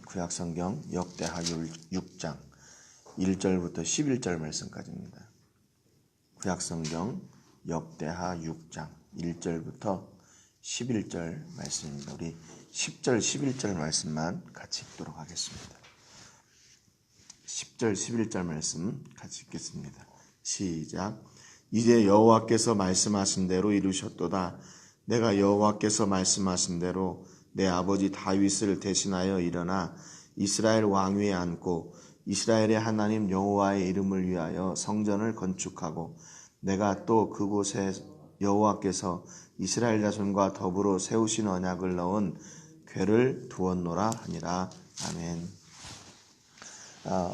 구약성경 역대하 6장 1절부터 11절 말씀까지입니다. 구약성경 역대하 6장 1절부터 11절 말씀입니다. 우리 10절 11절 말씀만 같이 읽도록 하겠습니다. 10절 11절 말씀 같이 읽겠습니다. 시작. 이제 여호와께서 말씀하신 대로 이루셨도다. 내가 여호와께서 말씀하신 대로 내 아버지 다윗을 대신하여 일어나 이스라엘 왕위에 앉고 이스라엘의 하나님 여호와의 이름을 위하여 성전을 건축하고 내가 또 그곳에 여호와께서 이스라엘 자손과 더불어 세우신 언약을 넣은 궤를 두었노라 하니라. 아멘.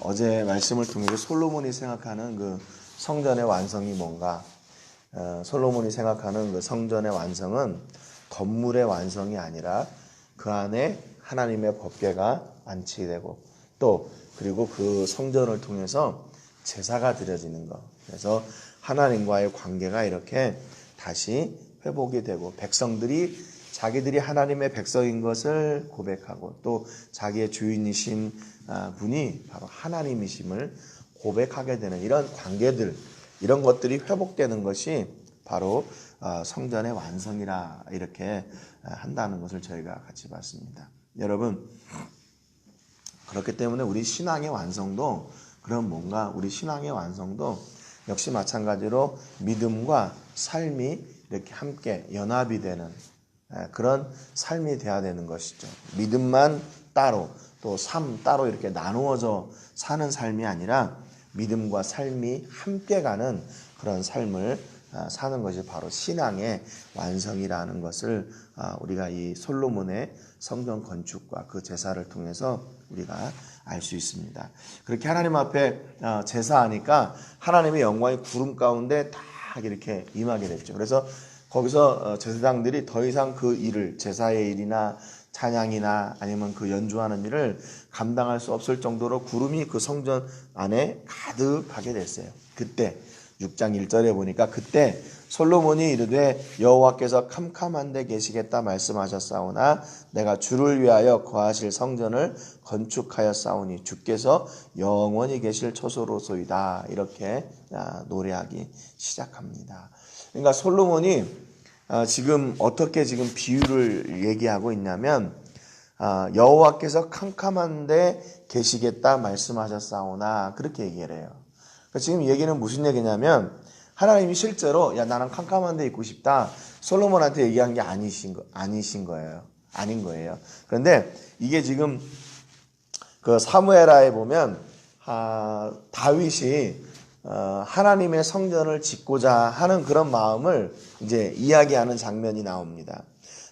어제 말씀을 통해서 솔로몬이 생각하는 그 성전의 완성이 뭔가, 솔로몬이 생각하는 그 성전의 완성은 건물의 완성이 아니라 그 안에 하나님의 법궤가 안치되고 또 그리고 그 성전을 통해서 제사가 드려지는 것. 그래서 하나님과의 관계가 이렇게 다시 회복이 되고 백성들이 자기들이 하나님의 백성인 것을 고백하고 또 자기의 주인이신 분이 바로 하나님이심을 고백하게 되는 이런 관계들, 이런 것들이 회복되는 것이 바로 성전의 완성이라 이렇게 한다는 것을 저희가 같이 봤습니다. 여러분, 그렇기 때문에 우리 신앙의 완성도, 그럼 뭔가 우리 신앙의 완성도 역시 마찬가지로 믿음과 삶이 이렇게 함께 연합이 되는 그런 삶이 돼야 되는 것이죠. 믿음만 따로 또 삶 따로 이렇게 나누어져 사는 삶이 아니라 믿음과 삶이 함께 가는 그런 삶을 사는 것이 바로 신앙의 완성이라는 것을 우리가 이 솔로몬의 성전 건축과 그 제사를 통해서 우리가 알 수 있습니다. 그렇게 하나님 앞에 제사하니까 하나님의 영광이 구름 가운데 다 이렇게 임하게 됐죠. 그래서 거기서 제사장들이 더 이상 그 일을, 제사의 일이나 찬양이나 아니면 그 연주하는 일을 감당할 수 없을 정도로 구름이 그 성전 안에 가득하게 됐어요. 그때 6장 1절에 보니까 그때 솔로몬이 이르되 여호와께서 캄캄한 데 계시겠다 말씀하셨사오나 내가 주를 위하여 거하실 성전을 건축하였사오니 주께서 영원히 계실 처소로소이다. 이렇게 노래하기 시작합니다. 그러니까 솔로몬이 지금 어떻게 지금 비유를 얘기하고 있냐면 여호와께서 캄캄한 데 계시겠다 말씀하셨사오나 그렇게 얘기를 해요. 그러니까 지금 얘기는 무슨 얘기냐면 하나님이 실제로 나는 캄캄한 데 있고 싶다 솔로몬한테 얘기한 게 아닌 거예요. 그런데 이게 지금 그 사무엘하에 보면 다윗이 하나님의 성전을 짓고자 하는 그런 마음을 이제 이야기하는 장면이 나옵니다.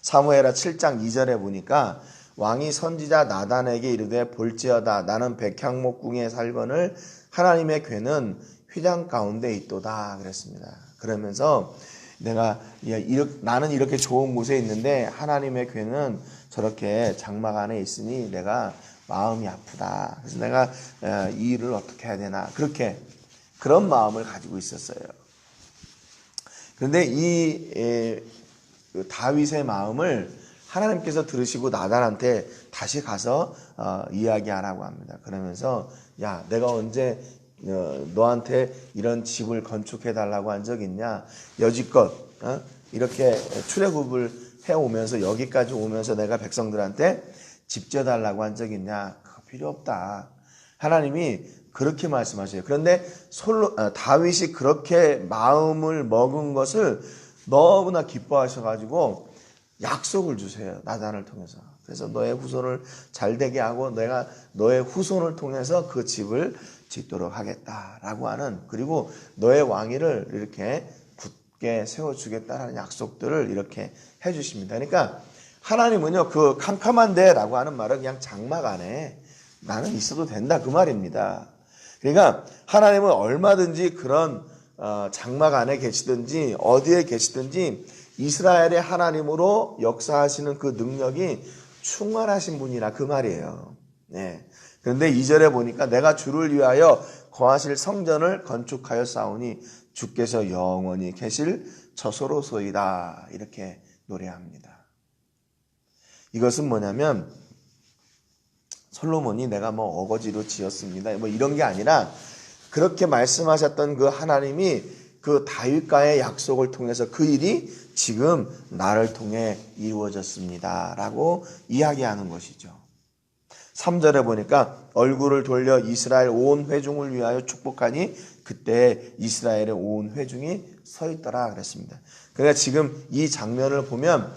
사무엘하 7장 2절에 보니까 왕이 선지자 나단에게 이르되 볼지어다 나는 백향목궁에 살거늘 하나님의 궤는 휘장 가운데 있도다 그랬습니다. 그러면서 나는 이렇게 좋은 곳에 있는데 하나님의 궤는 저렇게 장막 안에 있으니 내가 마음이 아프다. 그래서 내가 이 일을 어떻게 해야 되나 그런 마음을 가지고 있었어요. 그런데 이 다윗의 마음을 하나님께서 들으시고 나단한테 다시 가서 이야기하라고 합니다. 그러면서 내가 언제 너한테 이런 집을 건축해 달라고 한 적 있냐? 여지껏 이렇게 출애굽을 해오면서 여기까지 오면서 내가 백성들한테 집 지어달라고 한 적 있냐? 그거 필요 없다. 하나님이 그렇게 말씀하셔요. 그런데 다윗이 그렇게 마음을 먹은 것을 너무나 기뻐하셔가지고 약속을 주세요. 나단을 통해서. 그래서 너의 후손을 잘 되게 하고 내가 너의 후손을 통해서 그 집을 짓도록 하겠다라고 하는, 그리고 너의 왕위를 이렇게 굳게 세워주겠다라는 약속들을 이렇게 해주십니다. 그러니까 하나님은요, 그 캄캄한 데라고 하는 말은 그냥 장막 안에 나는 있어도 된다 그 말입니다. 그러니까 하나님은 얼마든지 그런 장막 안에 계시든지 어디에 계시든지 이스라엘의 하나님으로 역사하시는 그 능력이 충만하신 분이라 그 말이에요. 네. 그런데 2절에 보니까 내가 주를 위하여 거하실 성전을 건축하였사오니 주께서 영원히 계실 처소로소이다 이렇게 노래합니다. 이것은 뭐냐면 솔로몬이 내가 뭐 어거지로 지었습니다. 뭐 이런 게 아니라 그렇게 말씀하셨던 그 하나님이 그 다윗과의 약속을 통해서 그 일이 지금 나를 통해 이루어졌습니다. 라고 이야기하는 것이죠. 3절에 보니까 얼굴을 돌려 이스라엘 온 회중을 위하여 축복하니 그때 이스라엘의 온 회중이 서 있더라 그랬습니다. 그러니까 지금 이 장면을 보면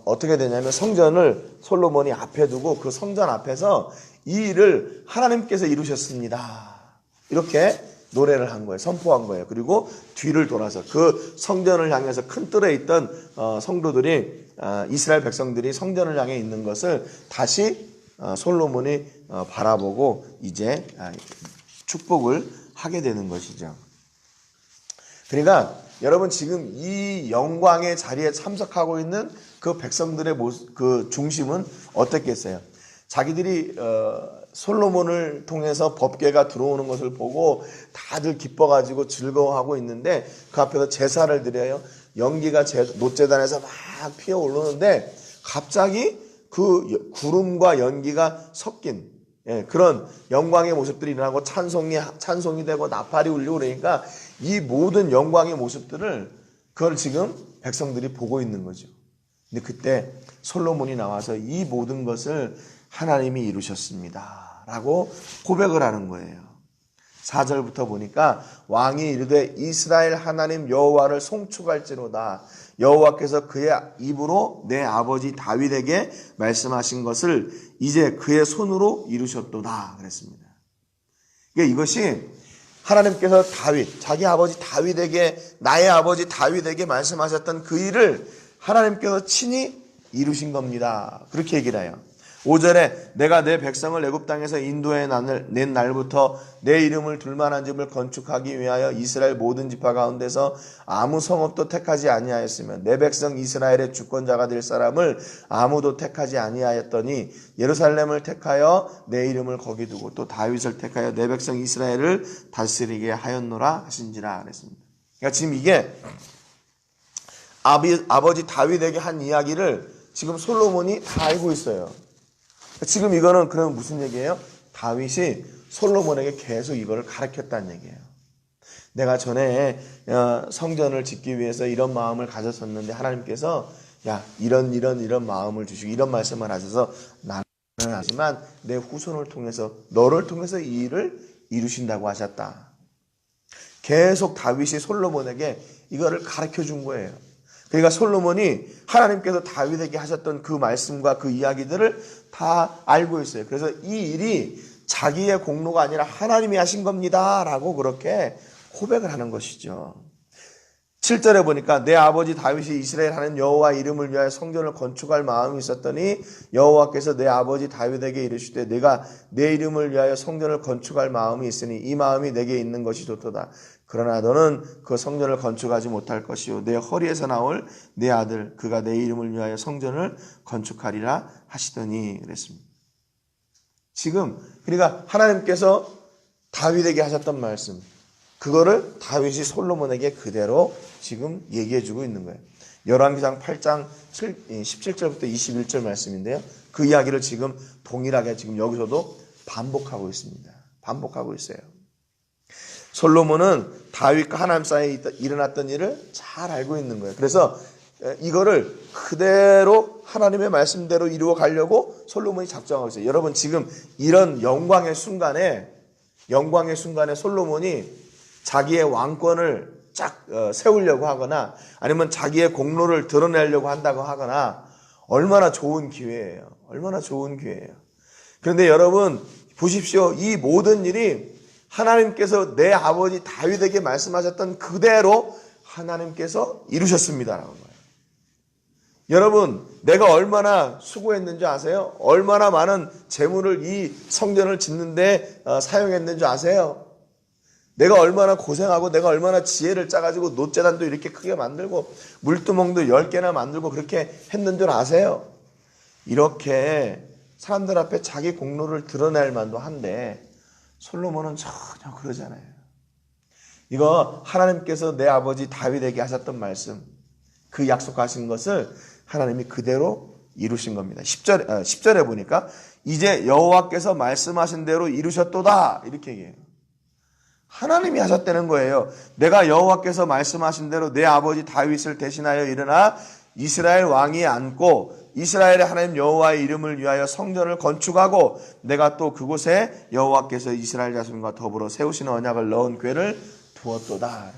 어떻게 되냐면 성전을 솔로몬이 앞에 두고 그 성전 앞에서 이 일을 하나님께서 이루셨습니다. 이렇게 노래를 한 거예요. 선포한 거예요. 그리고 뒤를 돌아서 그 성전을 향해서 큰 뜰에 있던 성도들이 이스라엘 백성들이 성전을 향해 있는 것을 다시 솔로몬이 바라보고 이제 축복을 하게 되는 것이죠. 그러니까 여러분 지금 이 영광의 자리에 참석하고 있는 그 백성들의 그 중심은 어떻겠어요? 자기들이 솔로몬을 통해서 법궤가 들어오는 것을 보고 다들 기뻐가지고 즐거워하고 있는데 그 앞에서 제사를 드려요. 연기가 노제단에서 막 피어오르는데 갑자기 그 구름과 연기가 섞인 그런 영광의 모습들이 일어나고 찬송이 되고 나팔이 울리고 그러니까 이 모든 영광의 모습들을 그걸 지금 백성들이 보고 있는 거죠. 근데 그때 솔로몬이 나와서 이 모든 것을 하나님이 이루셨습니다. 라고 고백을 하는 거예요. 4절부터 보니까 왕이 이르되 이스라엘 하나님 여호와를 송축할지로다. 여호와께서 그의 입으로 내 아버지 다윗에게 말씀하신 것을 이제 그의 손으로 이루셨도다. 그랬습니다. 그러니까 이것이 하나님께서 자기 아버지 다윗에게 나의 아버지 다윗에게 말씀하셨던 그 일을 하나님께서 친히 이루신 겁니다. 그렇게 얘기를 해요. 5절에 내가 내 백성을 애굽 땅에서 인도해 낸 날부터 내 이름을 둘만한 집을 건축하기 위하여 이스라엘 모든 지파 가운데서 아무 성읍도 택하지 아니하였으며 내 백성 이스라엘의 주권자가 될 사람을 아무도 택하지 아니하였더니 예루살렘을 택하여 내 이름을 거기 두고 또 다윗을 택하여 내 백성 이스라엘을 다스리게 하였노라 하신지라 그랬습니다. 그러니까 지금 이게 아버지 다윗에게 한 이야기를 지금 솔로몬이 다 알고 있어요. 지금 이거는 그럼 무슨 얘기예요? 다윗이 솔로몬에게 계속 이거를 가르쳤다는 얘기예요. 내가 전에 성전을 짓기 위해서 이런 마음을 가졌었는데 하나님께서 이런 마음을 주시고 이런 말씀을 하셔서 나는 하지만 내 후손을 통해서 너를 통해서 이 일을 이루신다고 하셨다. 계속 다윗이 솔로몬에게 이거를 가르쳐 준 거예요. 그러니까 솔로몬이 하나님께서 다윗에게 하셨던 그 말씀과 그 이야기들을 다 알고 있어요. 그래서 이 일이 자기의 공로가 아니라 하나님이 하신 겁니다. 라고 그렇게 고백을 하는 것이죠. 7절에 보니까 내 아버지 다윗이 이스라엘 하는 여호와 이름을 위하여 성전을 건축할 마음이 있었더니 여호와께서 내 아버지 다윗에게 이르시되 내가 내 이름을 위하여 성전을 건축할 마음이 있으니 이 마음이 내게 있는 것이 좋도다. 그러나 너는 그 성전을 건축하지 못할 것이요 내 허리에서 나올 내 아들 그가 내 이름을 위하여 성전을 건축하리라 하시더니 그랬습니다. 지금 그러니까 하나님께서 다윗에게 하셨던 말씀 그거를 다윗이 솔로몬에게 그대로 지금 얘기해 주고 있는 거예요. 열왕기상 8장 17절부터 21절 말씀인데요. 그 이야기를 지금 동일하게 지금 여기서도 반복하고 있습니다. 반복하고 있어요. 솔로몬은 다윗과 하나님 사이에 일어났던 일을 잘 알고 있는 거예요. 그래서 이거를 그대로 하나님의 말씀대로 이루어 가려고 솔로몬이 작정하고 있어요. 여러분 지금 이런 영광의 순간에 솔로몬이 자기의 왕권을 쫙 세우려고 하거나 아니면 자기의 공로를 드러내려고 한다고 하거나 얼마나 좋은 기회예요. 얼마나 좋은 기회예요. 그런데 여러분 보십시오. 이 모든 일이 하나님께서 내 아버지 다윗에게 말씀하셨던 그대로 하나님께서 이루셨습니다라는 거예요. 여러분 내가 얼마나 수고했는지 아세요? 얼마나 많은 재물을 이 성전을 짓는데 사용했는지 아세요? 내가 얼마나 고생하고 내가 얼마나 지혜를 짜가지고 놋제단도 이렇게 크게 만들고 물두멍도 10개나 만들고 그렇게 했는 줄 아세요? 이렇게 사람들 앞에 자기 공로를 드러낼 만도 한데 솔로몬은 전혀 그러지 않아요. 이거 하나님께서 내 아버지 다윗에게 하셨던 말씀 그 약속하신 것을 하나님이 그대로 이루신 겁니다. 10절에 보니까 이제 여호와께서 말씀하신 대로 이루셨도다. 이렇게 얘기해요. 하나님이 하셨다는 거예요. 내가 여호와께서 말씀하신 대로 내 아버지 다윗을 대신하여 일어나 이스라엘 왕이 앉고 이스라엘의 하나님 여호와의 이름을 위하여 성전을 건축하고 내가 또 그곳에 여호와께서 이스라엘 자손과 더불어 세우시는 언약을 넣은 궤를 두었도다.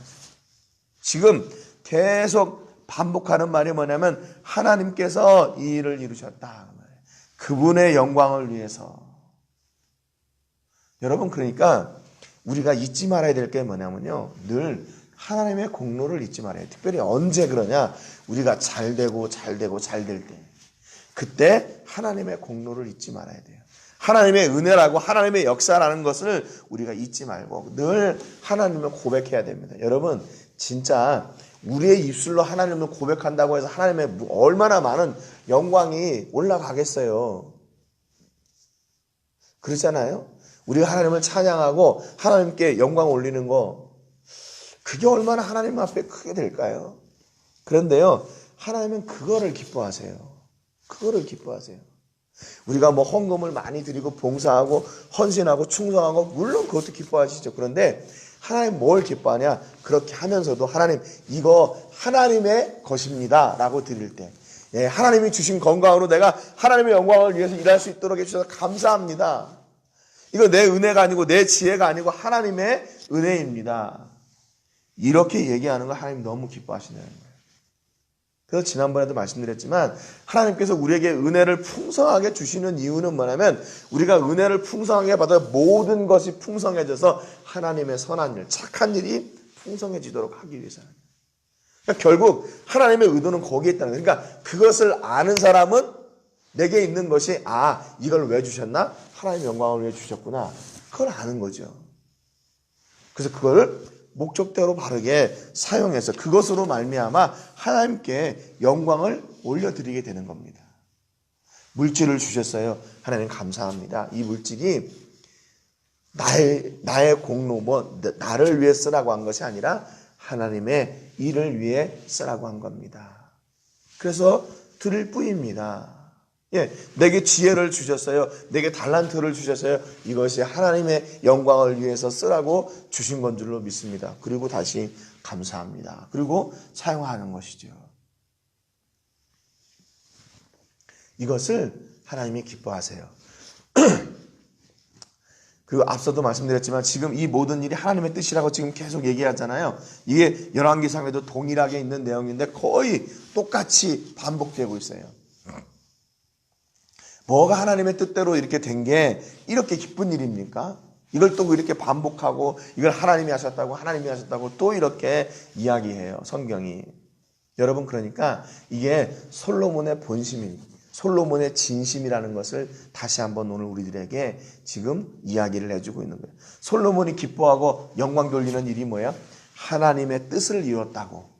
지금 계속 반복하는 말이 뭐냐면 하나님께서 이 일을 이루셨다. 그분의 영광을 위해서. 여러분, 그러니까 우리가 잊지 말아야 될 게 뭐냐면요, 늘 하나님의 공로를 잊지 말아요. 특별히 언제 그러냐, 우리가 잘 될 때, 그때 하나님의 공로를 잊지 말아야 돼요. 하나님의 은혜라고 하나님의 역사라는 것을 우리가 잊지 말고 늘 하나님을 고백해야 됩니다. 여러분, 진짜 우리의 입술로 하나님을 고백한다고 해서 하나님의 얼마나 많은 영광이 올라가겠어요. 그렇잖아요. 우리가 하나님을 찬양하고 하나님께 영광 올리는 거, 그게 얼마나 하나님 앞에 크게 될까요? 그런데요, 하나님은 그거를 기뻐하세요. 그거를 기뻐하세요. 우리가 뭐 헌금을 많이 드리고 봉사하고 헌신하고 충성하고 물론 그것도 기뻐하시죠. 그런데 하나님 뭘 기뻐하냐? 그렇게 하면서도 하나님, 이거 하나님의 것입니다 라고 드릴 때, 예, 하나님이 주신 건강으로 내가 하나님의 영광을 위해서 일할 수 있도록 해주셔서 감사합니다. 이거 내 은혜가 아니고 내 지혜가 아니고 하나님의 은혜입니다. 이렇게 얘기하는 거 하나님 너무 기뻐하시는 거예요. 그래서 지난번에도 말씀드렸지만 하나님께서 우리에게 은혜를 풍성하게 주시는 이유는 뭐냐면 우리가 은혜를 풍성하게 받아 모든 것이 풍성해져서 하나님의 선한 일, 착한 일이 풍성해지도록 하기 위해서는. 그러니까 결국 하나님의 의도는 거기에 있다는 거예요. 그러니까 그것을 아는 사람은 내게 있는 것이, 아, 이걸 왜 주셨나? 하나님의 영광을 위해 주셨구나. 그걸 아는 거죠. 그래서 그걸 목적대로 바르게 사용해서 그것으로 말미암아 하나님께 영광을 올려드리게 되는 겁니다. 물질을 주셨어요. 하나님 감사합니다. 이 물질이 나의 공로, 나를 위해 쓰라고 한 것이 아니라 하나님의 일을 위해 쓰라고 한 겁니다. 그래서 드릴 뿐입니다. 예, 내게 지혜를 주셨어요. 내게 달란트를 주셨어요. 이것이 하나님의 영광을 위해서 쓰라고 주신 건 줄로 믿습니다. 그리고 다시 감사합니다. 그리고 사용하는 것이죠. 이것을 하나님이 기뻐하세요. 그리고 앞서도 말씀드렸지만 지금 이 모든 일이 하나님의 뜻이라고 지금 계속 얘기하잖아요. 이게 열왕기상에도 동일하게 있는 내용인데 거의 똑같이 반복되고 있어요. 뭐가 하나님의 뜻대로 이렇게 된 게 이렇게 기쁜 일입니까? 이걸 또 이렇게 반복하고 이걸 하나님이 하셨다고 또 이렇게 이야기해요, 성경이. 여러분, 그러니까 이게 솔로몬의 솔로몬의 진심이라는 것을 다시 한번 오늘 우리들에게 지금 이야기를 해주고 있는 거예요. 솔로몬이 기뻐하고 영광 돌리는 일이 뭐예요? 하나님의 뜻을 이뤘다고.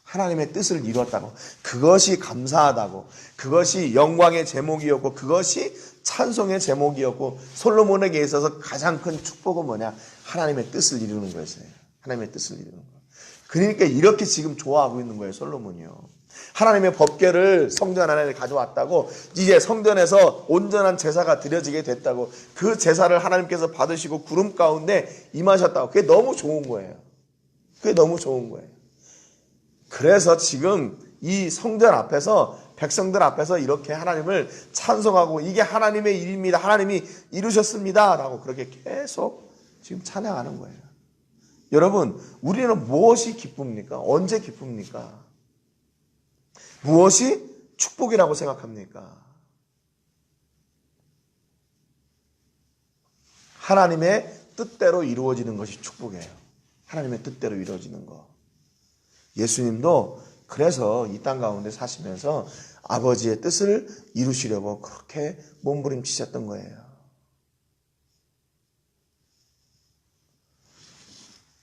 하나님의 뜻을 이뤘다고. 그것이 감사하다고. 그것이 영광의 제목이었고 그것이 찬송의 제목이었고 솔로몬에게 있어서 가장 큰 축복은 뭐냐? 하나님의 뜻을 이루는 거였어요. 하나님의 뜻을 이루는 거. 그러니까 이렇게 지금 좋아하고 있는 거예요, 솔로몬이요. 하나님의 법궤를 성전 안에 가져왔다고, 이제 성전에서 온전한 제사가 드려지게 됐다고, 그 제사를 하나님께서 받으시고 구름 가운데 임하셨다고. 그게 너무 좋은 거예요. 그게 너무 좋은 거예요. 그래서 지금 이 성전 앞에서, 백성들 앞에서 이렇게 하나님을 찬송하고 이게 하나님의 일입니다. 하나님이 이루셨습니다. 라고 그렇게 계속 지금 찬양하는 거예요. 여러분, 우리는 무엇이 기쁩니까? 언제 기쁩니까? 무엇이 축복이라고 생각합니까? 하나님의 뜻대로 이루어지는 것이 축복이에요. 하나님의 뜻대로 이루어지는 거. 예수님도 그래서 이 땅 가운데 사시면서 아버지의 뜻을 이루시려고 그렇게 몸부림치셨던 거예요.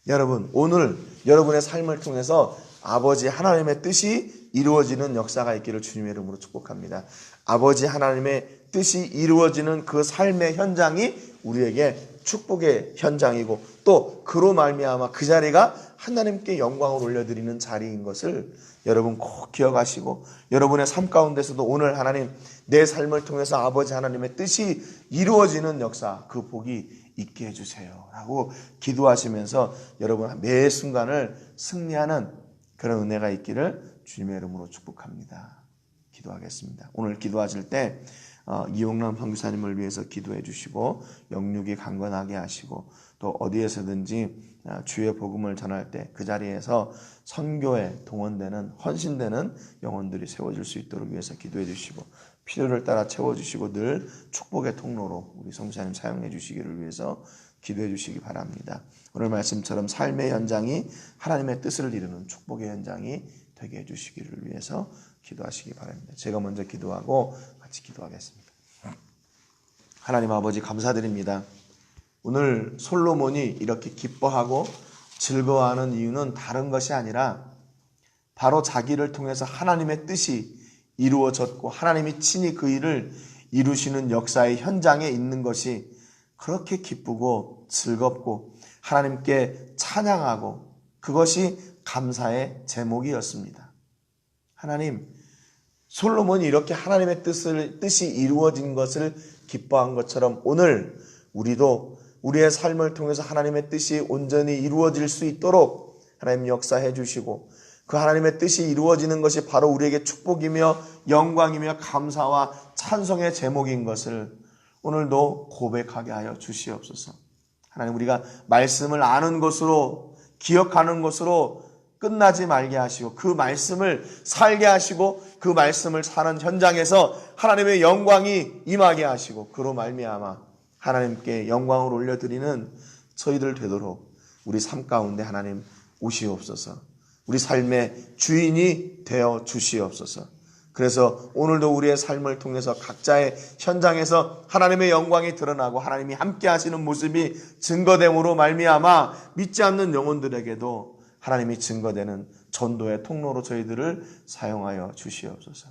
여러분, 오늘 여러분의 삶을 통해서 아버지 하나님의 뜻이 이루어지는 역사가 있기를 주님의 이름으로 축복합니다. 아버지 하나님의 뜻이 이루어지는 그 삶의 현장이 우리에게 축복의 현장이고 또 그로 말미암아 그 자리가 하나님께 영광을 올려드리는 자리인 것을 여러분 꼭 기억하시고 여러분의 삶 가운데서도 오늘 하나님 내 삶을 통해서 아버지 하나님의 뜻이 이루어지는 역사 그 복이 있게 해주세요 라고 기도하시면서 여러분 매 순간을 승리하는 그런 은혜가 있기를 주님의 이름으로 축복합니다. 기도하겠습니다. 오늘 기도하실 때 이용남 선교사님을 위해서 기도해 주시고 영육이 강건하게 하시고 또 어디에서든지 주의 복음을 전할 때 그 자리에서 선교에 동원되는 헌신되는 영혼들이 세워질 수 있도록 위해서 기도해 주시고 필요를 따라 채워주시고 늘 축복의 통로로 우리 선교사님 사용해 주시기를 위해서 기도해 주시기 바랍니다. 오늘 말씀처럼 삶의 현장이 하나님의 뜻을 이루는 축복의 현장이 되게 해주시기를 위해서 기도하시기 바랍니다. 제가 먼저 기도하고 같이 기도하겠습니다. 하나님 아버지 감사드립니다. 오늘 솔로몬이 이렇게 기뻐하고 즐거워하는 이유는 다른 것이 아니라 바로 자기를 통해서 하나님의 뜻이 이루어졌고 하나님이 친히 그 일을 이루시는 역사의 현장에 있는 것이 그렇게 기쁘고 즐겁고 하나님께 찬양하고 그것이 감사의 제목이었습니다. 하나님, 솔로몬이 이렇게 하나님의 뜻이 이루어진 것을 기뻐한 것처럼 오늘 우리도 우리의 삶을 통해서 하나님의 뜻이 온전히 이루어질 수 있도록 하나님 역사해 주시고 그 하나님의 뜻이 이루어지는 것이 바로 우리에게 축복이며 영광이며 감사와 찬송의 제목인 것을 오늘도 고백하게 하여 주시옵소서. 하나님 우리가 말씀을 아는 것으로 기억하는 것으로 끝나지 말게 하시고 그 말씀을 살게 하시고 그 말씀을 사는 현장에서 하나님의 영광이 임하게 하시고 그로 말미암아 하나님께 영광을 올려드리는 저희들 되도록 우리 삶 가운데 하나님 오시옵소서. 우리 삶의 주인이 되어 주시옵소서. 그래서 오늘도 우리의 삶을 통해서 각자의 현장에서 하나님의 영광이 드러나고 하나님이 함께 하시는 모습이 증거됨으로 말미암아 믿지 않는 영혼들에게도 하나님이 증거되는 전도의 통로로 저희들을 사용하여 주시옵소서.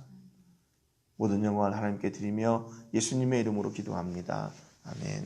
모든 영광을 하나님께 드리며 예수님의 이름으로 기도합니다. 아멘.